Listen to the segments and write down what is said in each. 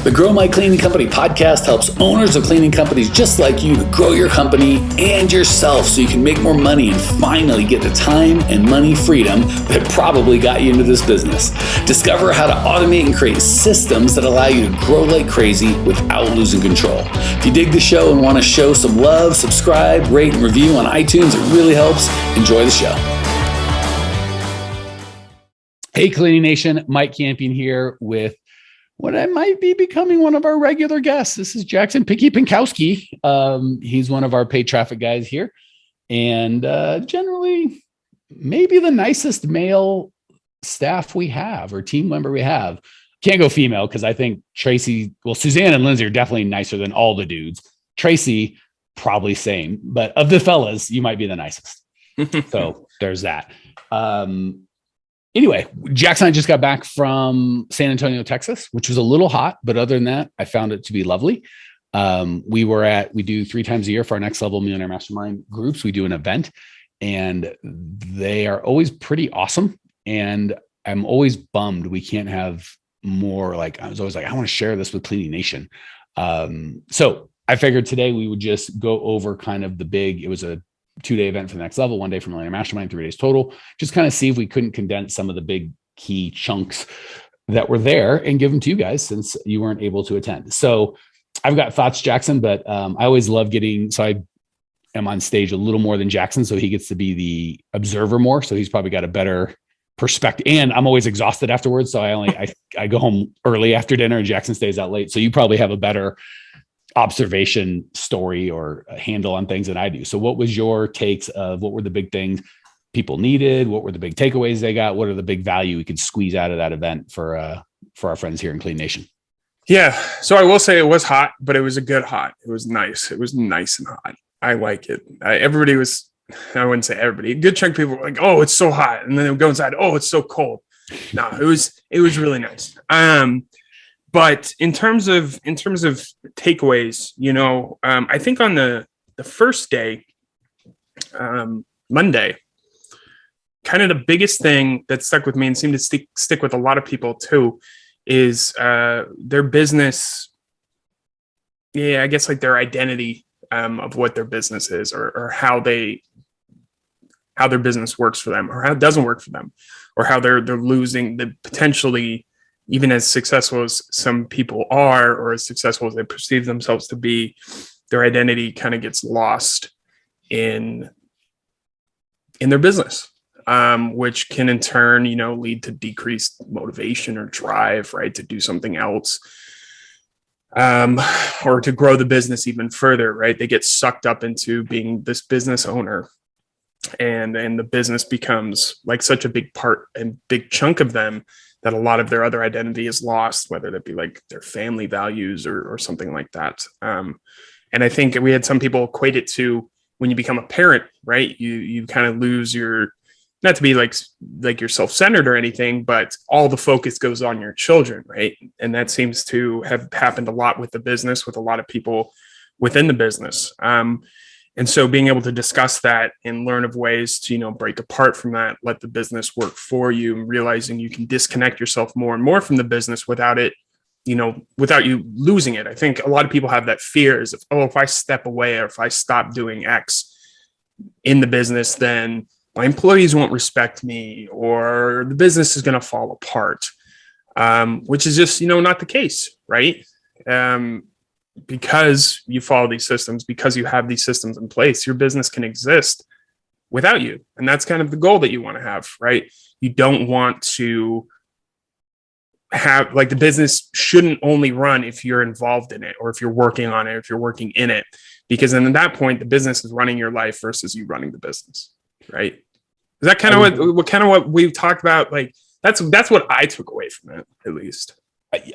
The Grow My Cleaning Company podcast helps owners of cleaning companies just like you to grow your company and yourself so you can make more money and finally get the time and money freedom that probably got you into this business. Discover how to automate and create systems that allow you to grow like crazy without losing control. If you dig the show and want to show some love, subscribe, rate, and review on iTunes. It really helps. Enjoy the show. Hey, Cleaning Nation, Mike Campion here with what I might be becoming one of our regular guests. This is Jackson Picky Pinkowski. He's one of our paid traffic guys here, and generally maybe the nicest male staff we have or team member we have. Can't go female because I think Tracy, well, Suzanne and Lindsay are definitely nicer than all the dudes. Tracy, probably same, but of the fellas, you might be the nicest. So there's that. Anyway, Jackson and I just got back from San Antonio, Texas, which was a little hot, but other than that, I found it to be lovely. We do 3 times a year for our Next Level Millionaire Mastermind groups. We do an event and they are always pretty awesome. And I'm always bummed we can't have more. Like, I was always like, I want to share this with Cleaning Nation. So I figured today we would just go over kind of it was a 2-day event for the Next Level, 1 day for Millionaire Mastermind, 3 days total. Just kind of see if we couldn't condense some of the big key chunks that were there and give them to you guys since you weren't able to attend. So I've got thoughts, Jackson, but I always love I am on stage a little more than Jackson, so he gets to be the observer more. So he's probably got a better perspective, and I'm always exhausted afterwards. So I go home early after dinner and Jackson stays out late. So you probably have a better observation story or a handle on things than I do. So what was your takes of what were the big things people needed? What were the big takeaways they got? What are the big value we could squeeze out of that event for our friends here in Clean Nation? Yeah. So I will say it was hot, but it was a good hot. It was nice. It was nice and hot. I like it. I wouldn't say everybody, a good chunk of people were like, oh, it's so hot. And then they would go inside. Oh, it's so cold. No, it was really nice. But in terms of takeaways, I think on the first day, Monday, kind of the biggest thing that stuck with me and seemed to stick with a lot of people too, is their business. Yeah, I guess like their identity of what their business is, or how their business works for them, or how it doesn't work for them, or how they're losing the potentially. Even as successful as some people are, or as successful as they perceive themselves to be, their identity kind of gets lost in their business, which can in turn, lead to decreased motivation or drive, right, to do something else, or to grow the business even further, right? They get sucked up into being this business owner, and the business becomes like such a big part and big chunk of them that a lot of their other identity is lost, whether that be like their family values or something like that. And I think we had some people equate it to when you become a parent, right? You kind of lose your, not to be like you're self-centered or anything, but all the focus goes on your children, right? And that seems to have happened a lot with the business, with a lot of people within the business. And so being able to discuss that and learn of ways to, break apart from that, let the business work for you, and realizing you can disconnect yourself more and more from the business without you losing it. I think a lot of people have that fear is if I step away or if I stop doing X in the business, then my employees won't respect me or the business is going to fall apart, which is just, not the case, right? Because you follow these systems, because you have these systems in place, your business can exist without you. And that's kind of the goal that you want to have, right? You don't want to have, like, the business shouldn't only run if you're involved in it or if you're working on it, or if you're working in it, because then at that point, the business is running your life versus you running the business, right? Is that kind of what we've talked about? Like, that's what I took away from it, at least.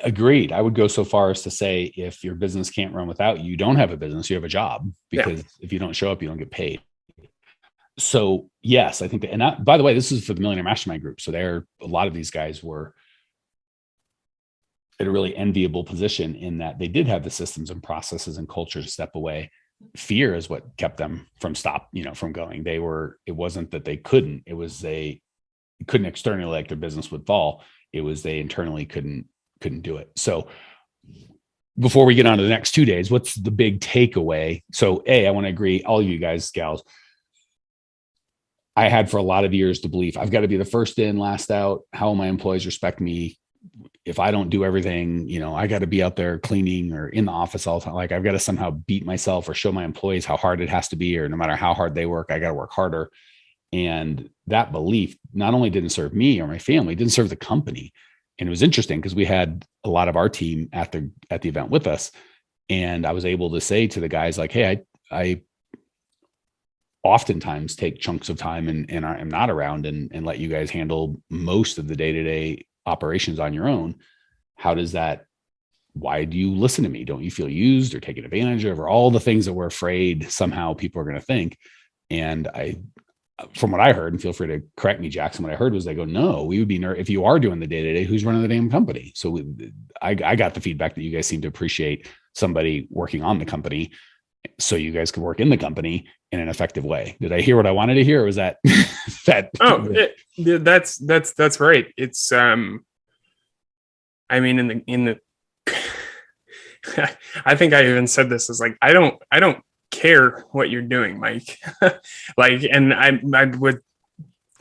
Agreed. I would go so far as to say if your business can't run without you, you don't have a business, you have a job, because if you don't show up, you don't get paid. So yes, I think that, and that, by the way, this is for the Millionaire Mastermind group. So a lot of these guys were at a really enviable position in that they did have the systems and processes and culture to step away. Fear is what kept them from going. It wasn't that they couldn't, it was they couldn't externally, like their business would fall. It was they internally couldn't do it. So before we get on to the next 2 days, what's the big takeaway? So I want to agree, all of you guys, gals, I had for a lot of years the belief I've got to be the first in, last out. How will my employees respect me? If I don't do everything, I got to be out there cleaning or in the office all the time. Like I've got to somehow beat myself or show my employees how hard it has to be, or no matter how hard they work, I got to work harder. And that belief not only didn't serve me or my family, it didn't serve the company. And it was interesting because we had a lot of our team at the event with us. And I was able to say to the guys like, hey, I oftentimes take chunks of time and I'm not around and let you guys handle most of the day-to-day operations on your own. Why do you listen to me? Don't you feel used or taken advantage of, or all the things that we're afraid somehow people are going to think? And from what I heard, and feel free to correct me, Jackson, what I heard was they go, no, we would be if you are doing the day-to-day, who's running the damn company? So I got the feedback that you guys seem to appreciate somebody working on the company so you guys can work in the company in an effective way. Did I hear what I wanted to hear? Or was that that's right. It's I mean, in the I think I even said this, is like, I don't care what you're doing, Mike. Like, and I would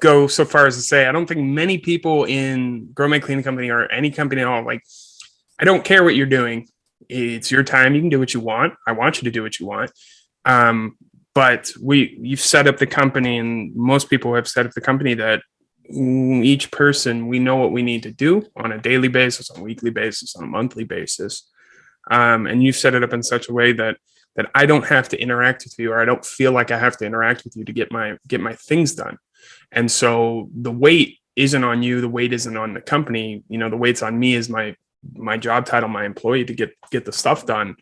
go so far as to say, I don't think many people in Grow My Cleaning Company or any company at all, like, I don't care what you're doing. It's your time. You can do what you want. I want you to do what you want. But you've set up the company, and most people have set up the company that each person, we know what we need to do on a daily basis, on a weekly basis, on a monthly basis. And you've set it up in such a way that I don't have to interact with you, or I don't feel like I have to interact with you to get my things done. And so the weight isn't on you. The weight isn't on the company. The weight's on me as my job title, my employee, to get the stuff done,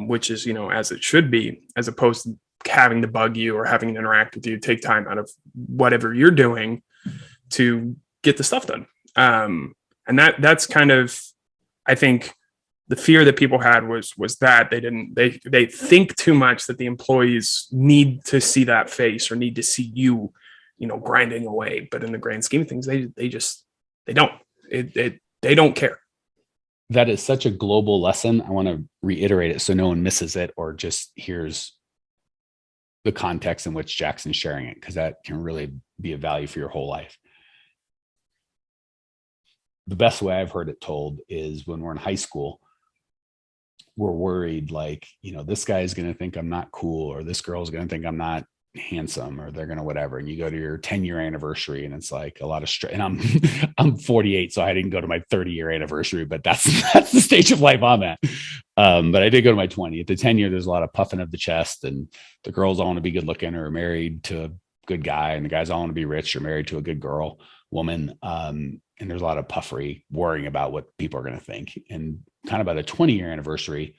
which is, as it should be, as opposed to having to bug you or having to interact with you, take time out of whatever you're doing to get the stuff done. And that's kind of, I think, the fear that people had was that they think too much that the employees need to see that face or need to see you, grinding away. But in the grand scheme of things, they don't. They don't care. That is such a global lesson. I want to reiterate it so no one misses it or just hears the context in which Jackson's sharing it, because that can really be of value for your whole life. The best way I've heard it told is when we're in high school, we're worried, like, this guy is going to think I'm not cool, or this girl is going to think I'm not handsome, or they're going to whatever. And you go to your 10-year anniversary and it's like a lot of stress. And I'm 48, so I didn't go to my 30-year anniversary, but that's the stage of life I'm at. But I did go to my 20. At the 10-year, there's a lot of puffing of the chest, and the girls all want to be good looking or married to a good guy, and the guys all want to be rich or married to a good woman. And there's a lot of puffery, worrying about what people are going to think. And kind of by the 20-year anniversary,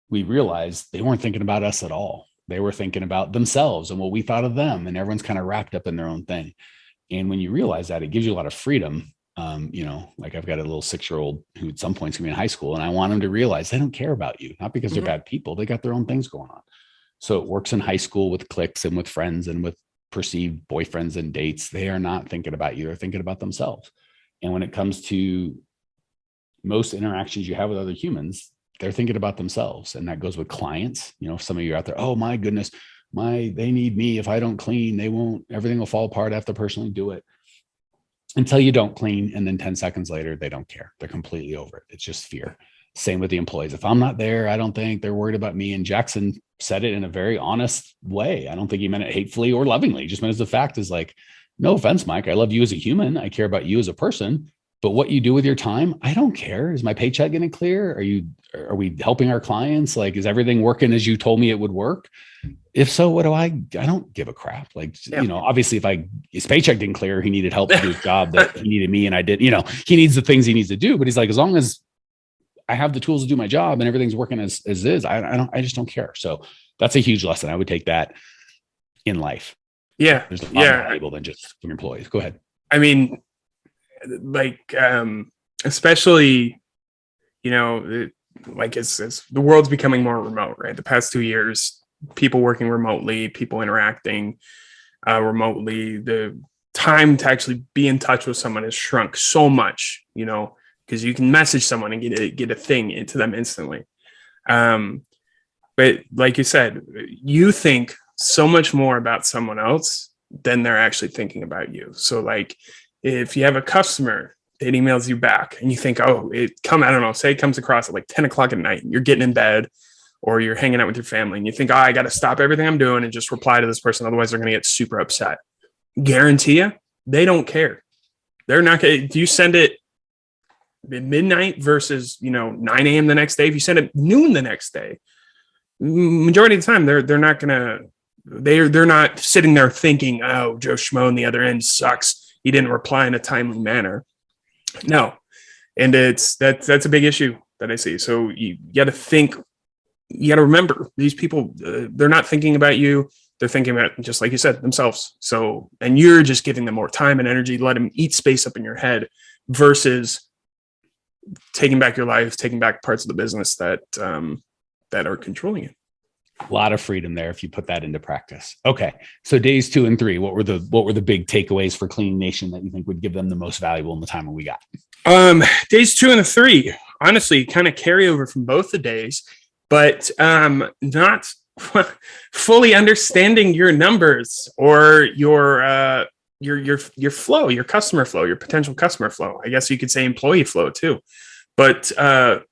we realized they weren't thinking about us at all. They were thinking about themselves and what we thought of them. And everyone's kind of wrapped up in their own thing. And when you realize that, it gives you a lot of freedom. Like I've got a little 6-year-old who at some point is going to be in high school, and I want them to realize they don't care about you, not because they're bad people. They got their own things going on. So it works in high school with cliques and with friends and with perceived boyfriends and dates. They are not thinking about you. They're thinking about themselves. And when it comes to most interactions you have with other humans, they're thinking about themselves. And that goes with clients. If some of you are out there, oh my goodness, they need me. If I don't clean, everything will fall apart. I have to personally do it. Until you don't clean. And then 10 seconds later, they don't care. They're completely over it. It's just fear. Same with the employees. If I'm not there, I don't think they're worried about me. And Jackson said it in a very honest way. I don't think he meant it hatefully or lovingly. He just meant as the fact is like, no offense, Mike. I love you as a human. I care about you as a person. But what you do with your time, I don't care. Is my paycheck getting clear? Are we helping our clients? Like, is everything working as you told me it would work? If so, what do I don't give a crap. Like, obviously if his paycheck didn't clear, he needed help to do his job that he needed me. And I did, he needs the things he needs to do, but he's like, as long as I have the tools to do my job and everything's working as is, I just don't care. So that's a huge lesson. I would take that in life. Yeah. There's a lot more valuable than just from employees. Go ahead. I mean, like, especially, like as the world's becoming more remote, right? The past 2 years, people working remotely, people interacting remotely, the time to actually be in touch with someone has shrunk so much, because you can message someone and get a thing into them instantly. But like you said, you think so much more about someone else than they're actually thinking about you. So like if you have a customer that emails you back and you think, oh, I don't know, say it comes across at like 10 o'clock at night and you're getting in bed or you're hanging out with your family and you think, oh, I got to stop everything I'm doing and just reply to this person. Otherwise they're going to get super upset. Guarantee you, they don't care. They're not going to, you send it at midnight versus, 9 a.m. the next day. If you send it noon the next day, majority of the time they're not gonna they're not sitting there thinking, oh, Joe Schmo on the other end sucks, he didn't reply in a timely manner. No. And that's a big issue that I see. So you got to remember these people, they're not thinking about you, they're thinking about, just like you said, themselves. So, and you're just giving them more time and energy, let them eat space up in your head versus taking back your life, taking back parts of the business that are controlling you. A lot of freedom there if you put that into practice. Okay. So days 2 and 3, what were the big takeaways for Clean Nation that you think would give them the most valuable in the time we got? Days 2 and 3, honestly, kind of carry over from both the days, but not fully understanding your numbers or your flow, your customer flow, your potential customer flow. I guess you could say employee flow too. But the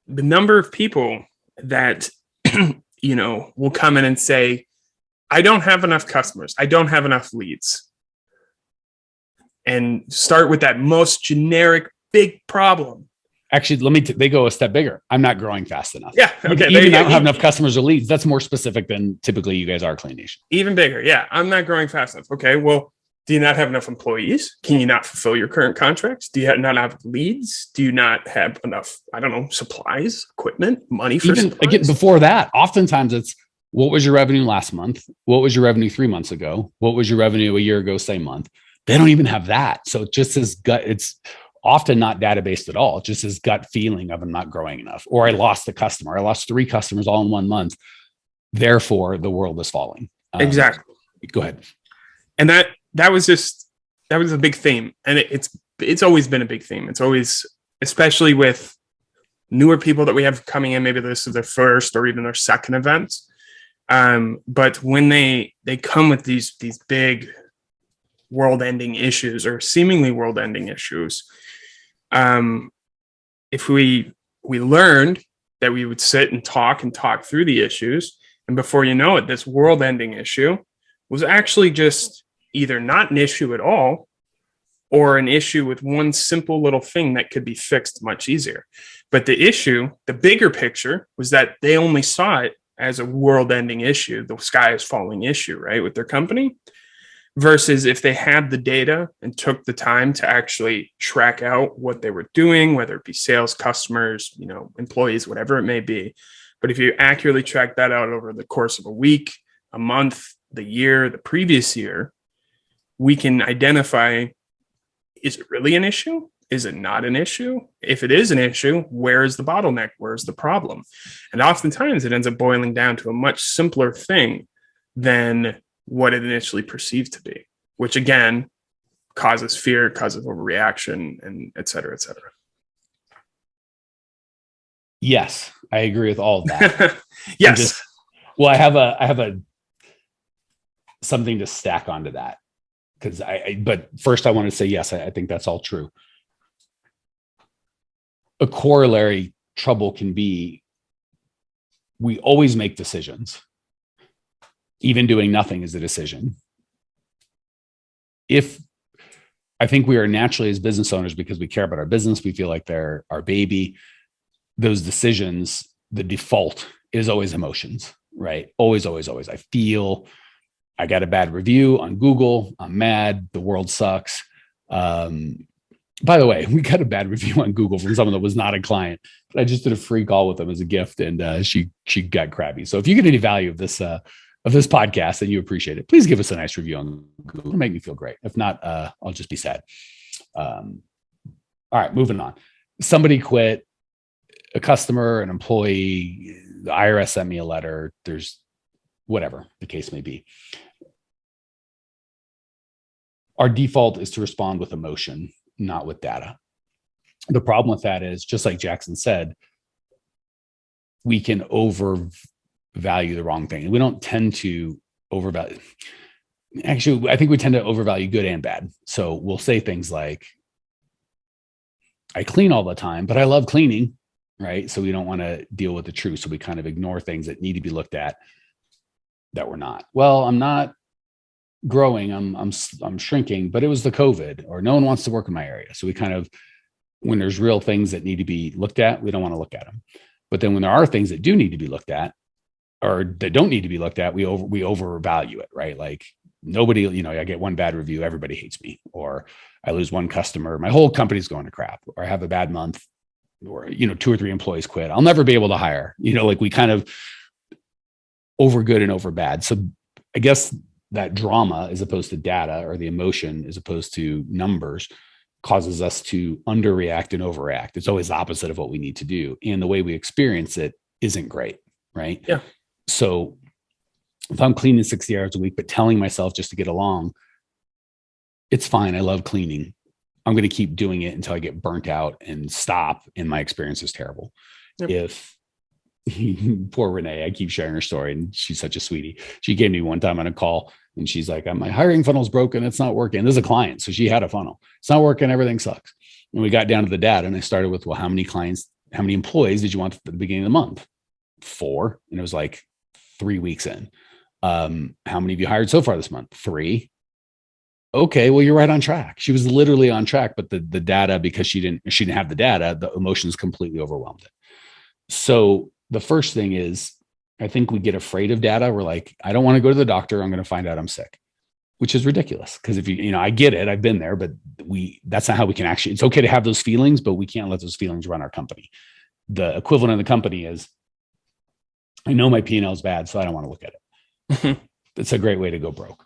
number of people that will come in and say, I don't have enough customers, I don't have enough leads, and start with that most generic big problem. Actually, they go a step bigger. I'm not growing fast enough. Yeah. Okay. Even I don't have enough customers or leads. That's more specific than typically you guys are, Clean Nation. Even bigger. Yeah. I'm not growing fast enough. Okay. Well, do you not have enough employees? Can you not fulfill your current contracts? Do you not have leads? Do you not have enough, supplies, equipment, money for even supplies? Again, before that, oftentimes it's, what was your revenue last month? What was your revenue 3 months ago? What was your revenue a year ago, same month? They don't even have that. So it just as it's often not data-based at all. Just as gut feeling of I'm not growing enough, or I lost a customer. I lost 3 customers all in 1 month. Therefore, the world is falling. Exactly. Go ahead. And that was a big theme. And it's always been a big theme. It's always, especially with newer people that we have coming in, maybe this is their first or even their second event. But when they come with these big world-ending issues or seemingly world-ending issues, if we learned that we would sit and talk through the issues, and before you know it, this world-ending issue was actually just either not an issue at all or an issue with one simple little thing that could be fixed much easier. But the bigger picture, was that they only saw it as a world-ending issue, the sky is falling issue, right, with their company, versus if they had the data and took the time to actually track out what they were doing, whether it be sales, customers, employees, whatever it may be. But if you accurately track that out over the course of a week, a month, the year, the previous year, we can identify, is it really an issue? Is it not an issue? If it is an issue, where is the bottleneck? Where's the problem? And oftentimes it ends up boiling down to a much simpler thing than what it initially perceived to be, which again causes fear, causes overreaction, and et cetera, et cetera. Yes, I agree with all of that. Yes. I have something to stack onto that, because but first I want to say, yes, I think that's all true. A corollary trouble can be, we always make decisions. Even doing nothing is a decision. I think we are naturally, as business owners, because we care about our business, we feel like they're our baby, those decisions, the default is always emotions, right? Always, always, always. I got a bad review on Google. I'm mad. The world sucks. By the way, we got a bad review on Google from someone that was not a client. But I just did a free call with them as a gift, and she got crabby. So if you get any value of this podcast and you appreciate it, please give us a nice review on Google. It'll make me feel great. If not, I'll just be sad. All right, moving on. Somebody quit, a customer, an employee, the IRS sent me a letter. There's whatever the case may be. Our default is to respond with emotion, not with data. The problem with that is, just like Jackson said, we can overvalue the wrong thing. We don't tend to overvalue. Actually, I think we tend to overvalue good and bad. So we'll say things like, I clean all the time, but I love cleaning, right? So we don't want to deal with the truth. So we kind of ignore things that need to be looked at that we're not. Well, I'm not growing. I'm shrinking, but it was the COVID, or no one wants to work in my area. So we kind of, when there's real things that need to be looked at, we don't want to look at them. But then when there are things that do need to be looked at, or that don't need to be looked at, we overvalue it, right? Like, nobody, I get one bad review, everybody hates me, or I lose one customer, my whole company's going to crap, or I have a bad month, or, 2 or 3 employees quit, I'll never be able to hire, like we kind of over good and over bad. So I guess that drama, as opposed to data, or the emotion as opposed to numbers, causes us to underreact and overreact. It's always the opposite of what we need to do. And the way we experience it isn't great. Right. Yeah. So if I'm cleaning 60 hours a week, but telling myself just to get along, it's fine, I love cleaning, I'm going to keep doing it until I get burnt out and stop, and my experience is terrible. Yep. If poor Renee, I keep sharing her story, and she's such a sweetie. She gave me one time on a call, and she's like, my hiring funnel's broken, it's not working. This is a client, so she had a funnel, it's not working, everything sucks. And we got down to the data, and I started with, well, how many employees did you want at the beginning of the month? 4. And it was like 3 weeks in. How many of you hired so far this month? 3. Okay, well, you're right on track. She was literally on track, but the data, because she didn't have the data, the emotions completely overwhelmed it. So the first thing is, I think we get afraid of data. We're like, I don't want to go to the doctor, I'm going to find out I'm sick, which is ridiculous. Because if I get it, I've been there, but that's not how we can actually, it's okay to have those feelings, but we can't let those feelings run our company. The equivalent of the company is, I know my P&L is bad, so I don't want to look at it. That's a great way to go broke.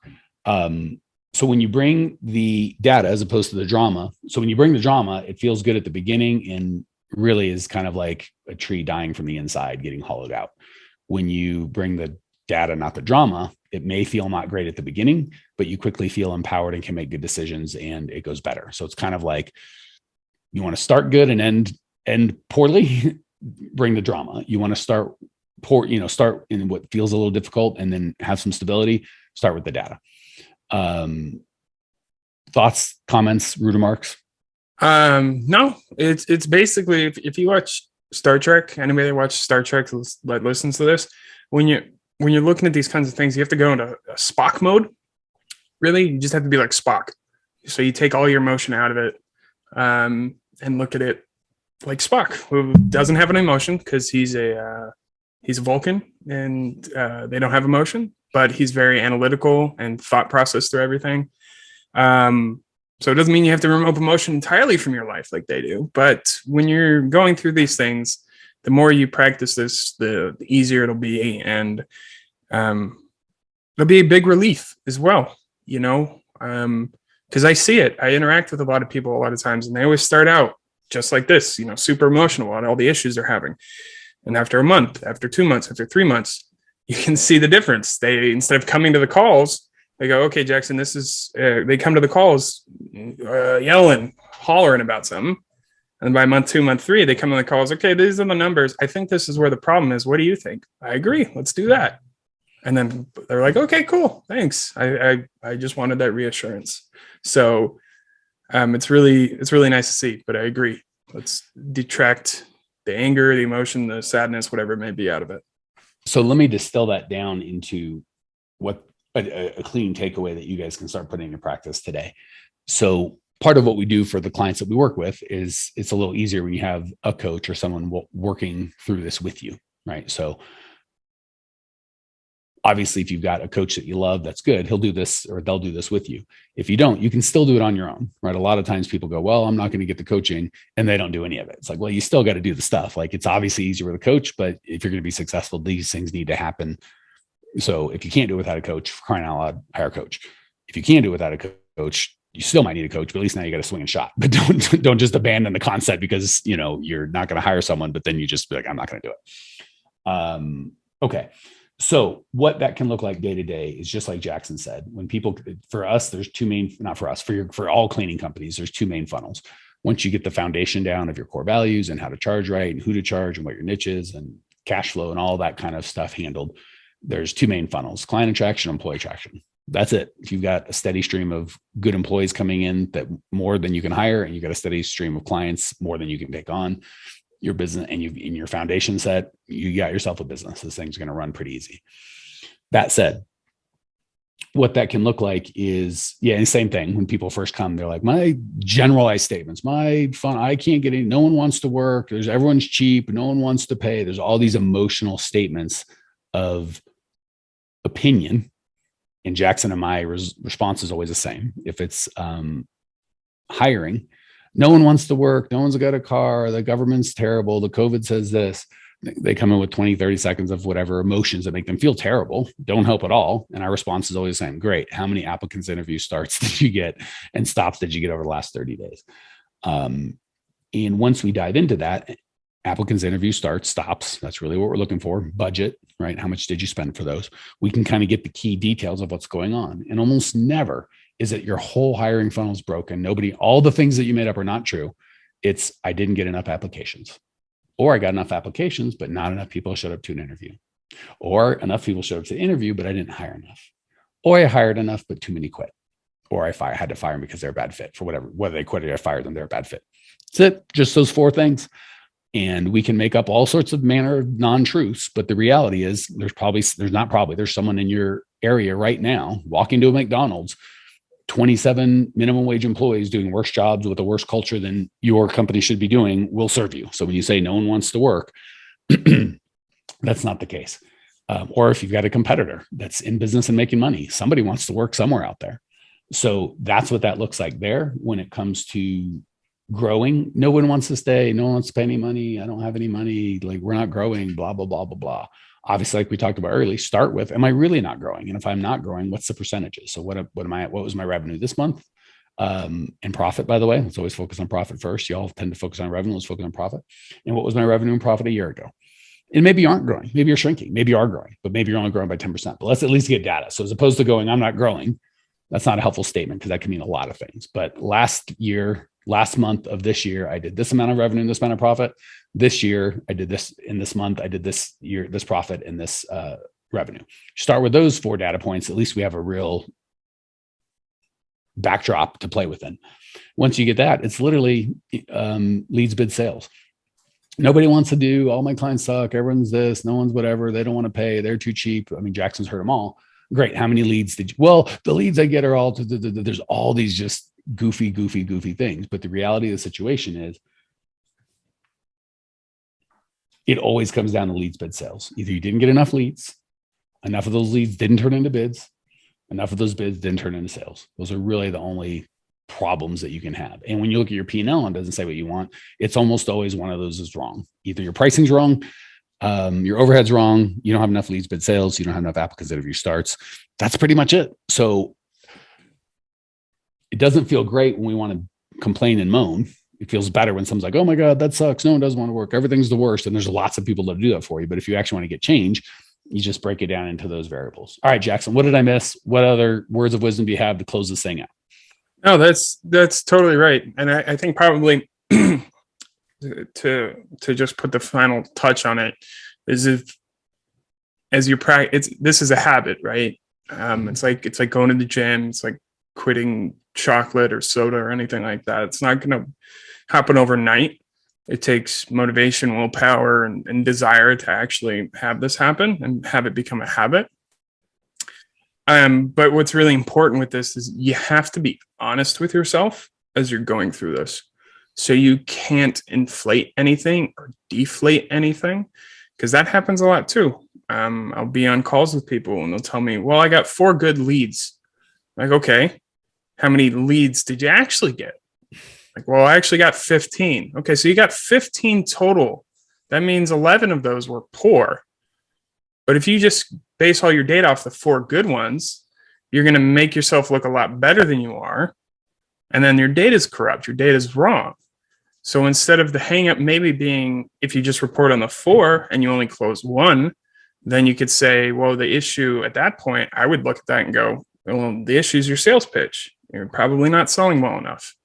So when you bring the data as opposed to the drama, so when you bring the drama, it feels good at the beginning and really is kind of like a tree dying from the inside, getting hollowed out. When you bring the data, not the drama, it may feel not great at the beginning, but you quickly feel empowered and can make good decisions, and it goes better. So it's kind of like, you want to start good and end poorly, bring the drama. You want to start start in what feels a little difficult and then have some stability, start with the data. Thoughts, comments, rude remarks? No, it's basically, if you watch Star Trek, anybody that watches Star Trek that listens to this, when you're looking at these kinds of things, you have to go into a Spock mode. Really, you just have to be like Spock. So you take all your emotion out of it, and look at it like Spock, who doesn't have an emotion because he's a Vulcan, and they don't have emotion, but he's very analytical and thought process through everything. So it doesn't mean you have to remove emotion entirely from your life like they do. But when you're going through these things, the more you practice this, the easier it'll be. And it'll be a big relief as well, because I see it. I interact with a lot of people a lot of times, and they always start out just like this, super emotional on all the issues they're having. And after a month, after 2 months, after 3 months, you can see the difference. They, instead of coming to the calls, they go, okay, Jackson, this is, they come to the calls yelling, hollering about something. And by month 2, month 3, they come to the calls, okay, these are the numbers. I think this is where the problem is. What do you think? I agree. Let's do that. And then they're like, okay, cool. Thanks. I just wanted that reassurance. So it's really nice to see, but I agree. Let's detract the anger, the emotion, the sadness, whatever it may be out of it. So let me distill that down into what a clean takeaway that you guys can start putting into practice today. So part of what we do for the clients that we work with is it's a little easier when you have a coach or someone working through this with you, right? So obviously, if you've got a coach that you love, that's good. He'll do this, or they'll do this with you. If you don't, you can still do it on your own, right? A lot of times people go, well, I'm not going to get the coaching, and they don't do any of it. It's like, well, you still got to do the stuff. Like, it's obviously easier with a coach, but if you're going to be successful, these things need to happen. So if you can't do it without a coach, for crying out loud, hire a coach. If you can do it without a coach, you still might need a coach, but at least now you got to swing and shot. But don't just abandon the concept because, you're not going to hire someone, but then you just be like, I'm not going to do it. Okay. So what that can look like day to day is just like Jackson said, when people, for us, there's two main, not for us, for all cleaning companies, there's two main funnels. Once you get the foundation down of your core values and how to charge right and who to charge and what your niche is and cash flow and all that kind of stuff handled, there's two main funnels: client attraction, employee attraction. That's it. If you've got a steady stream of good employees coming in, that more than you can hire, and you've got a steady stream of clients, more than you can take on, your business, and you've in your foundation set, you got yourself a business. This thing's going to run pretty easy. That said, what that can look like is, and same thing. When people first come, they're like, my generalized statements, my fun, I can't get any, no one wants to work. Everyone's cheap. No one wants to pay. There's all these emotional statements of opinion. And Jackson and my response is always the same. If it's hiring, no one wants to work. No one's got a car. The government's terrible. The COVID says this. They come in with 20, 30 seconds of whatever emotions that make them feel terrible, don't help at all. And our response is always the same. Great. How many applicants interview starts did you get and stops did you get over the last 30 days? And once we dive into that, applicants interview starts, stops. That's really what we're looking for. Budget, right? How much did you spend for those? We can kind of get the key details of what's going on. And almost never is it your whole hiring funnel is broken. All the things that you made up are not true. It's, I didn't get enough applications. Or I got enough applications, but not enough people showed up to an interview. Or enough people showed up to the interview, but I didn't hire enough. Or I hired enough, but too many quit. Or I had to fire them because they're a bad fit for whatever, whether they quit or I fired them, they're a bad fit. That's it. Just those four things. And we can make up all sorts of manner of non-truths. But the reality is there's someone in your area right now walking to a McDonald's, 27 minimum wage employees doing worse jobs with a worse culture than your company should be doing will serve you. So when you say no one wants to work, that's not the case. Or if you've got a competitor that's in business and making money, somebody wants to work somewhere out there. So that's what that looks like there. When it comes to growing, no one wants to stay. No one wants to pay any money. I don't have any money. Like, we're not growing, blah, blah, blah, blah, blah. Obviously, like we talked about earlier, start with, am I really not growing? And if I'm not growing, what's the percentages? So what was my revenue this month? And profit, by the way, let's always focus on profit first. Y'all tend to focus on revenue. Let's focus on profit. And what was my revenue and profit a year ago? And maybe you aren't growing. Maybe you're shrinking. Maybe you are growing, but maybe you're only growing by 10%. But let's at least get data. So as opposed to going, I'm not growing, that's not a helpful statement because that can mean a lot of things. But last month of this year, I did this amount of revenue and this amount of profit. This year, I did this. In this month, I did this year, this profit and this revenue. Start with those 4 data points. At least we have a real backdrop to play within. Once you get that, it's literally leads, bid, sales. Nobody wants to do, all my clients suck. Everyone's this, no one's whatever. They don't want to pay. They're too cheap. I mean, Jackson's heard them all. Great. How many leads did you? Well, the leads I get are all, there's all these just goofy things. But the reality of the situation is it always comes down to leads, bid, sales. Either you didn't get enough leads, enough of those leads didn't turn into bids, enough of those bids didn't turn into sales. Those are really the only problems that you can have. And when you look at your P&L and it doesn't say what you want, it's almost always one of those is wrong. Either your pricing's wrong, your overhead's wrong, you don't have enough leads, bid, sales, you don't have enough applicants, interview starts. That's pretty much it. So it doesn't feel great when we want to complain and moan. It feels better when someone's like, oh my God, that sucks. No one doesn't want to work. Everything's the worst. And there's lots of people that do that for you. But if you actually want to get change, you just break it down into those variables. All right, Jackson, what did I miss? What other words of wisdom do you have to close this thing out? No, that's totally right. And I think probably to just put the final touch on it is if as you practice, this is a habit, right? It's like going to the gym. It's like quitting chocolate or soda or anything like that. It's not going to happen overnight. It takes motivation, willpower, and desire to actually have this happen and have it become a habit. But what's really important with this is you have to be honest with yourself as you're going through this. So you can't inflate anything or deflate anything, because that happens a lot too. I'll be on calls with people and they'll tell me, well, I got 4 good leads. Like, okay, how many leads did you actually get? Like, well, I actually got 15. Okay, so you got 15 total. That means 11 of those were poor. But if you just base all your data off the 4 good ones, you're going to make yourself look a lot better than you are. And then your data is corrupt. Your data is wrong. So instead of the hang up maybe being, if you just report on the 4 and you only close 1, then you could say, well, the issue at that point, I would look at that and go, well, the issue is your sales pitch. You're probably not selling well enough.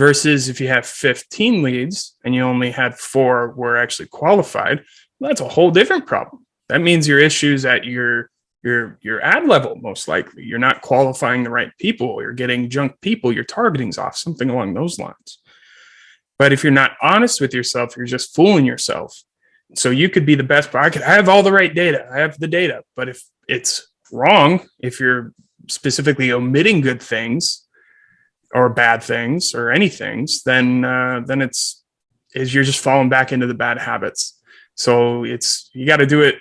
versus if you have 15 leads and you only had 4 were actually qualified, well, that's a whole different problem. That means your issues at your ad level, most likely. You're not qualifying the right people. You're getting junk people. Your targeting's off, something along those lines. But if you're not honest with yourself, you're just fooling yourself. So you could be the best, but I have all the right data. I have the data. But if it's wrong, if you're specifically omitting good things or bad things or any things, then you're just falling back into the bad habits. So you got to do it.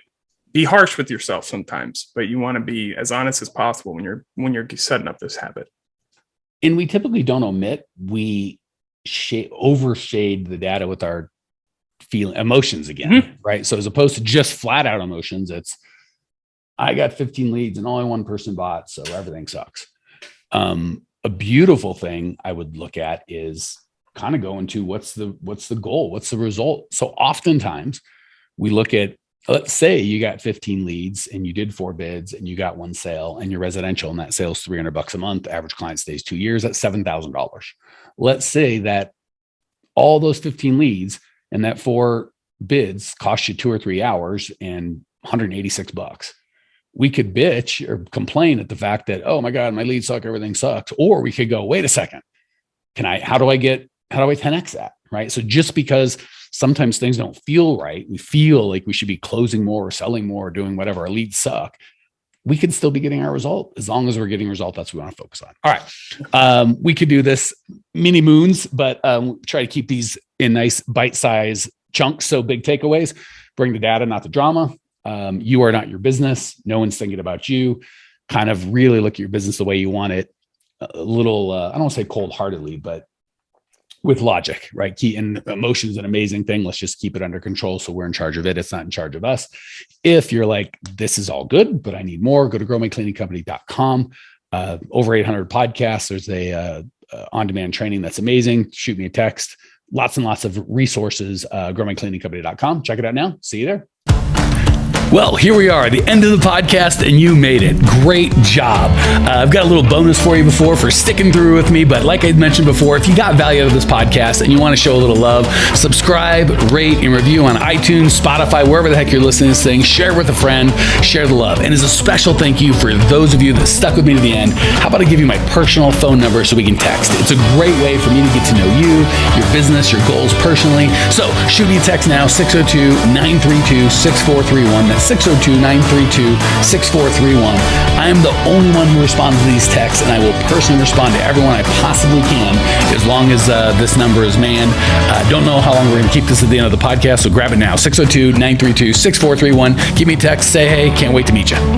Be harsh with yourself sometimes, but you want to be as honest as possible when you're setting up this habit. And we typically don't omit. We overshade the data with our emotions again, right? So as opposed to just flat out emotions, it's I got 15 leads and only one person bought, so everything sucks. A beautiful thing I would look at is kind of going to what's the goal, what's the result. So oftentimes we look at, let's say you got 15 leads and you did 4 bids and you got 1 sale and you're residential and that sale's $300 a month. Average client stays 2 years. That's $7,000. Let's say that all those 15 leads and that 4 bids cost you 2 or 3 hours and $186. We could bitch or complain at the fact that, oh my God, my leads suck, everything sucks. Or we could go, wait a second, how do I 10X that? Right. So just because sometimes things don't feel right, we feel like we should be closing more or selling more or doing whatever, our leads suck, we could still be getting our result. As long as we're getting a result, that's what we want to focus on. All right. We could do this mini moons, but try to keep these in nice bite-sized chunks. So big takeaways, bring the data, not the drama. You are not your business. No one's thinking about you. Kind of really look at your business the way you want it. A little, I don't want to say cold-heartedly, but with logic, right? And emotion is an amazing thing. Let's just keep it under control. So we're in charge of it. It's not in charge of us. If you're like, this is all good, but I need more, go to growmycleaningcompany.com. Over 800 podcasts. There's a on-demand training that's amazing. Shoot me a text. Lots and lots of resources. Growmycleaningcompany.com. Check it out now. See you there. Well, here we are, the end of the podcast, and you made it. Great job. I've got a little bonus for you for sticking through with me. But like I mentioned before, if you got value out of this podcast and you want to show a little love, subscribe, rate, and review on iTunes, Spotify, wherever the heck you're listening to this thing. Share with a friend, share the love. And as a special thank you for those of you that stuck with me to the end, how about I give you my personal phone number so we can text? It's a great way for me to get to know you, your business, your goals personally. So shoot me a text now, 602-932-6431. 602-932-6431. I am the only one who responds to these texts, and I will personally respond to everyone I possibly can as long as this number is manned. Don't know how long we're going to keep this at the end of the podcast, so grab it now. 602-932-6431. Give me a text. Say hey. Can't wait to meet you.